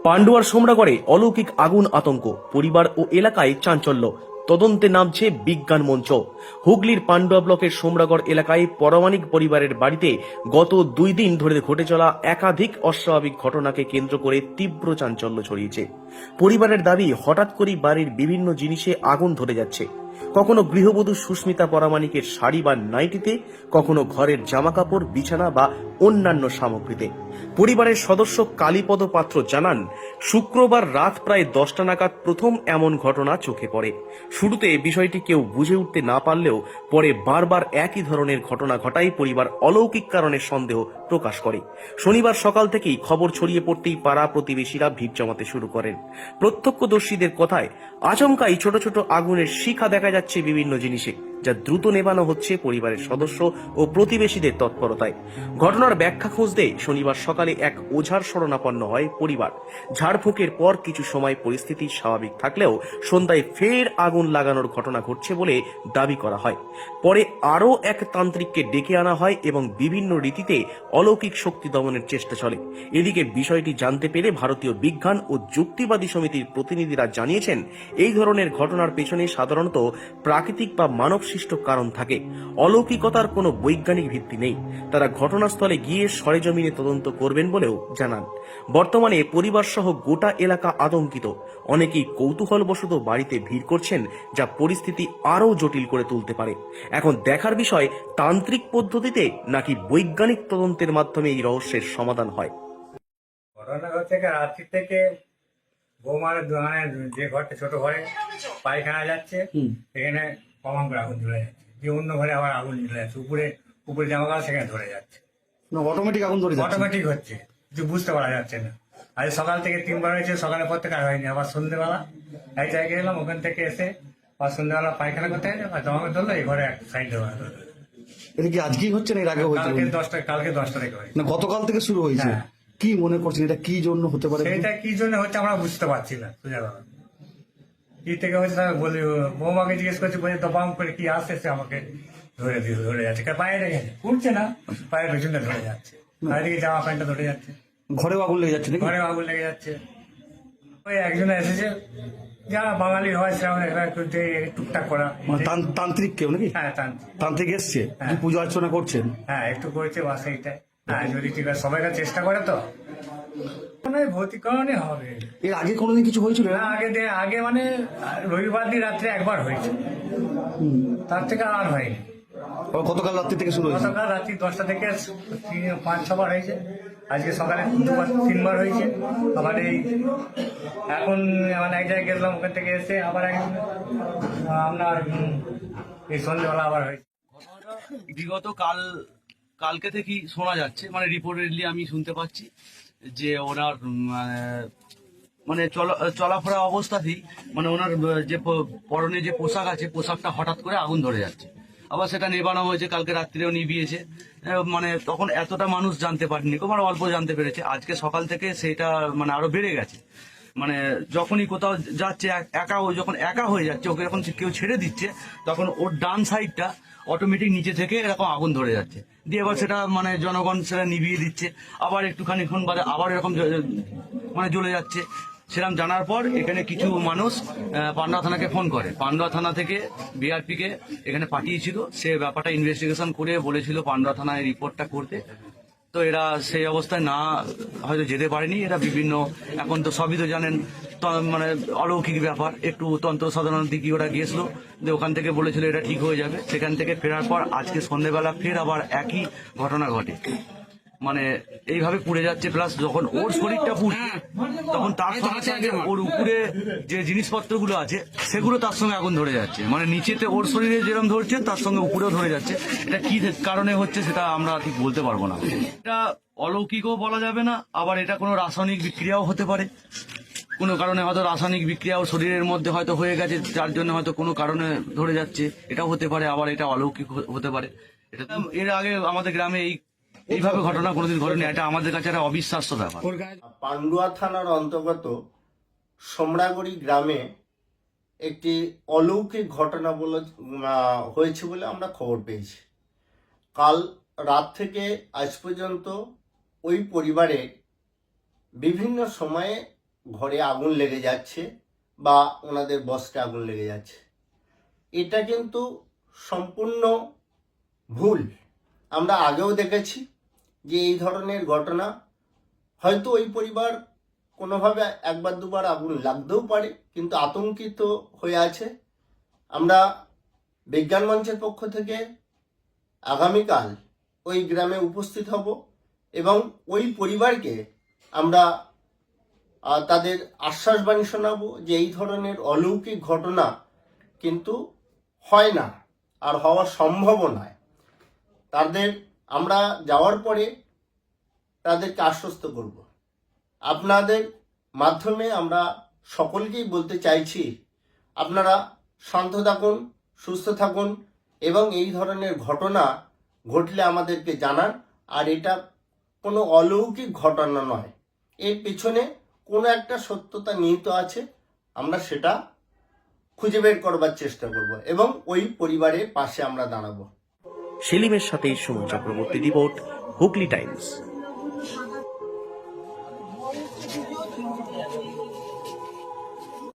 পান্ডুয়ার সোমরাগড়ে অলৌকিক আগুন আতঙ্ক, পরিবার ও এলাকায় চাঞ্চল্য। তদন্তে নামছে বিজ্ঞান মঞ্চ। হুগলির পান্ডুয়া ব্লকের সোমরাগড় এলাকায় পরমাণিক পরিবারের বাড়িতে গত 2 দিন ধরে ঘটে চলা একাধিক অস্বাভাবিক ঘটনাকে কেন্দ্র করে তীব্র চাঞ্চল্য ছড়িয়েছে। পরিবারের দাবি, হঠাৎ করেই বাড়ির বিভিন্ন জিনিসে আগুন ধরে যাচ্ছে। কখনো গৃহবধূ সুস্মিতা পরামানিকের শাড়ি বা নাইটিতে, কখনো ঘরের জামাকাপড়, বিছানা বা অন্যান্য সামগ্রীতে। পরিবারের সদস্য কালীপদ পাত্র জানান, শুক্রবার রাত প্রায় 10টা নাগাদ প্রথম এমন ঘটনা চোখে পড়ে। শুরুতে বিষয়টি কেউ বুঝে উঠতে না পারলেও পরে বারবার একই ধরনের ঘটনা ঘটায় পরিবার অলৌকিক কারণের সন্দেহ প্রকাশ করে। শনিবার সকাল থেকেই খবর ছড়িয়ে পড়তেই পাড়া প্রতিবেশীরা ভিড় জমাতে শুরু করেন। প্রত্যক্ষদর্শীদের কথায় আচমকাই ছোট ছোট আগুনের শিখা দেখা যাচ্ছে বিভিন্ন জিনিসে, যা দ্রুত নেভানো হচ্ছে পরিবারের সদস্য ও প্রতিবেশীদের তৎপরতায়। ঘটনার ব্যাখ্যা খুঁজতে শনিবার সকালে এক ওঝার শরণাপন্ন হয় পরিবার। ঝাড়ফুঁকের পর কিছু সময় পরিস্থিতি স্বাভাবিক থাকলেও সন্ধ্যায় ফের আগুন লাগানোর ঘটনা ঘটছে বলে দাবি করা হয়। পরে আরও এক তান্ত্রিককে ডেকে আনা হয় এবং বিভিন্ন রীতিতে অলৌকিক শক্তি দমনের চেষ্টা চলে। এদিকে বিষয়টি জানতে পেরে ভারতীয় বিজ্ঞান ও যুক্তিবাদী সমিতির প্রতিনিধিরা জানিয়েছেন, এই ধরনের ঘটনার পেছনে সাধারণত প্রাকৃতিক বা মানব সৃষ্ট কারণ থাকে। অলৌকিকতার কোনো বৈজ্ঞানিক ভিত্তি নেই। তারা ঘটনাস্থলে গিয়ে সরেজমিনে তদন্ত করবেন বলেও জানান। বর্তমানে পরিবার সহ গোটা এলাকা আতঙ্কিত। অনেকেই কৌতূহলবশত বাড়িতে ভিড় করছেন, যা পরিস্থিতি আরও জটিল করে তুলতে পারে। এখন দেখার বিষয়, তান্ত্রিক পদ্ধতিতে নাকি বৈজ্ঞানিক তদন্তের মাধ্যমে এই রহস্যের সমাধান হয়। ঘটনা হচ্ছে কি, রাত্রি থেকে বৌমার মানে যে ঘরটা ছোট ঘরে পায়খানা যাচ্ছে, সেখানে কমান করে আগুন ধরে যাচ্ছে। যে অন্য ঘরে আবার আগুন ধরে যাচ্ছে, উপরে উপরে জামা কাপড় সেখানে ধরে যাচ্ছে। অটোমেটিক আগুন ধরে যাচ্ছে। অটোমেটিক হচ্ছে, কিছু বুঝতে পারা যাচ্ছে না। আজ সকাল থেকে 3বার হয়েছে, সকালের পর থেকে আর হয়নি। আবার সন্ধ্যেবেলা এক জায়গায় এলাম, ওখান থেকে এসে আবার সন্ধ্যেবেলা পায়খানা করতে গেছে, আর জামা কাপড় ধরলো এই ঘরে এক সাইডে। এটা কি আজকেই হচ্ছে না এর আগে হয়েছিল? কালকে 10টা থেকে হয়েছে। না, গতকাল থেকে শুরু হয়েছে। হ্যাঁ। কি মনে করছেন এটা কি জন্য হতে পারে? সেটা কি জন্য হচ্ছে আমরা বুঝতে পারছি না। সোজা কথা, কি থেকে হচ্ছে তাকে বলি, বৌমাকে জিজ্ঞেস করছি, বলছে দবাম করে কি আসছে, সে আমাকে ধরে যাচ্ছে। পায়ে গেছে, উঠছে না, পায়ের পেছনটা ধরে যাচ্ছে, চারিদিকে জামা প্যান্টটা ধরে যাচ্ছে, ঘরে আগুন লেগে যাচ্ছে নাকি? ঘরে আগুন লেগে যাচ্ছে। ওই একজন এসেছে, যারা বাঙালি হয় সেরকম একটু টুকটাক করা। মানে তান্ত্রিক কেউ নাকি? হ্যাঁ, তান্ত্রিক এসছে, হ্যাঁ। কি পূজা অর্চনা করছেন? হ্যাঁ, একটু করেছে বাস, এইটাই। হ্যাঁ, যদি ঠিক আছে, সবাইকে চেষ্টা করে তো ভৌতিকরণই হবে। এর আগে কোনোদিন কিছু হয়েছিল? না, আগে মানে রবিবার দিন রাত্রে একবার হয়েছে, তার থেকে আর হয়নি। গতকাল রাত্রি থেকে শুরু হয়েছে। গতকাল রাত্রি 10টা থেকে 5-6বার হয়েছে। আজকে সকালে 3বার হয়েছে। আবার এই এখন মানে এক জায়গায় গেলাম, ওখান থেকে এসে আবার আপনার এই সন্ধ্যেবেলা আবার হয়েছে। বিগত কালকে থেকেই শোনা যাচ্ছে, মানে রিপোর্টেডলি আমি শুনতে পাচ্ছি যে ওনার মানে চলাফেরা অবস্থাতেই মানে ওনার যে পরনে যে পোশাক আছে, পোশাকটা হঠাৎ করে আগুন ধরে যাচ্ছে। আবার সেটা নেবানো হয়েছে, কালকে রাত্রিও নিভিয়েছে। মানে তখন এতটা মানুষ জানতে পারেনি, মানে অল্প জানতে পেরেছে। আজকে সকাল থেকে সেটা মানে আরো বেড়ে গেছে। মানে যখনই কোথাও যাচ্ছে যখন একা হয়ে যাচ্ছে, ওকে যখন কেউ ছেড়ে দিচ্ছে, তখন ওর ডান সাইডটা অটোমেটিক নিচে থেকে এরকম আগুন ধরে যাচ্ছে। দিয়ে এবার সেটা মানে জনগণ সেটা নিভিয়ে দিচ্ছে, আবার একটুখানিক্ষণ বাদে আবার এরকম মানে জ্বলে যাচ্ছে। সেরকম জানার পর এখানে কিছু মানুষ পান্ডুয়া থানাকে ফোন করে। পান্ডুয়া থানা থেকে বিআরপি কে এখানে পাঠিয়েছিল। সে ব্যাপারটা ইনভেস্টিগেশন করে বলেছিল পান্ডুয়া থানায় রিপোর্টটা করতে। তো এরা সেই অবস্থায় না হয়তো যেতে পারেনি। এরা বিভিন্ন, এখন তো সবই তো জানেন, মানে অলৌকিক ব্যাপার, একটু তন্ত্র সাধারণ দিকে ওরা গিয়েছিল, যে ওখান থেকে বলেছিল এটা ঠিক হয়ে যাবে। সেখান থেকে ফেরার পর আজকে সন্ধ্যেবেলা ফের আবার একই ঘটনা ঘটে। মানে এইভাবে পুড়ে যাচ্ছে, প্লাস যখন ওর শরীরটা পুড়ছে তখন তার সঙ্গে সঙ্গে ওর উপরে যে জিনিসপত্রগুলো আছে সেগুলো তার সঙ্গে আগুন ধরে যাচ্ছে। মানে নিচেতে ওর শরীরে যেরকম ধরছে তার সঙ্গে উপরেও ধরে যাচ্ছে। এটা কি কারণে হচ্ছে সেটা আমরা ঠিক বলতে পারবো না। এটা অলৌকিকও বলা যাবে না, আবার এটা কোনো রাসায়নিক বিক্রিয়াও হতে পারে। কোনো কারণে হয়তো রাসায়নিক বিক্রিয়াও শরীরের মধ্যে হয়তো হয়ে গেছে, যার জন্য হয়তো কোনো কারণে ধরে যাচ্ছে, এটাও হতে পারে। আবার এটা অলৌকিক হতে পারে। এটা এর আগে আমাদের গ্রামে এইভাবে ঘটনা কোনোদিন ঘটেনি। এটা আমাদের কাছে একটা অবিশ্বাস্য ব্যাপার। পান্ডুয়া থানার অন্তর্গত সোমরাগড়ি গ্রামে একটি অলৌকিক ঘটনা হয়েছে বলে আমরা খবর পেয়েছি। কাল রাত থেকে আজ পর্যন্ত ওই পরিবারে বিভিন্ন সময়ে ঘরে আগুন লেগে যাচ্ছে বা ওনাদের বস্ত্রে আগুন লেগে যাচ্ছে। এটা কিন্তু সম্পূর্ণ ভুল। আমরা আগেও দেখেছি যে এই ধরনের ঘটনা হয়তো ওই পরিবার কোনোভাবে একবার দুবার আগুন লাগতেও পারে, কিন্তু আতঙ্কিত হয়ে আছে। আমরা বিজ্ঞান মঞ্চের পক্ষ থেকে আগামীকাল ওই গ্রামে উপস্থিত হব এবং ওই পরিবারকে আমরা তাদের আশ্বাসবাণী শোনাবো যে এই ধরনের অলৌকিক ঘটনা কিন্তু হয় না আর হওয়া সম্ভবও নয়। তাদের আমরা যাওয়ার পরে তাদেরকে আশ্বস্ত করব। আপনাদের মাধ্যমে আমরা সকলকেই বলতে চাইছি, আপনারা শান্ত থাকুন, সুস্থ থাকুন এবং এই ধরনের ঘটনা ঘটলে আমাদেরকে জানান। আর এটা কোনো অলৌকিক ঘটনা নয়, এর পেছনে কোনো একটা সত্যতা নিহিত আছে। আমরা সেটা খুঁজে বের করবার চেষ্টা করব এবং ওই পরিবারের পাশে আমরা দাঁড়াবো। সেলিমের সাথে সুমন চক্রবর্তী, রিপোর্ট, হুগলি টাইমস।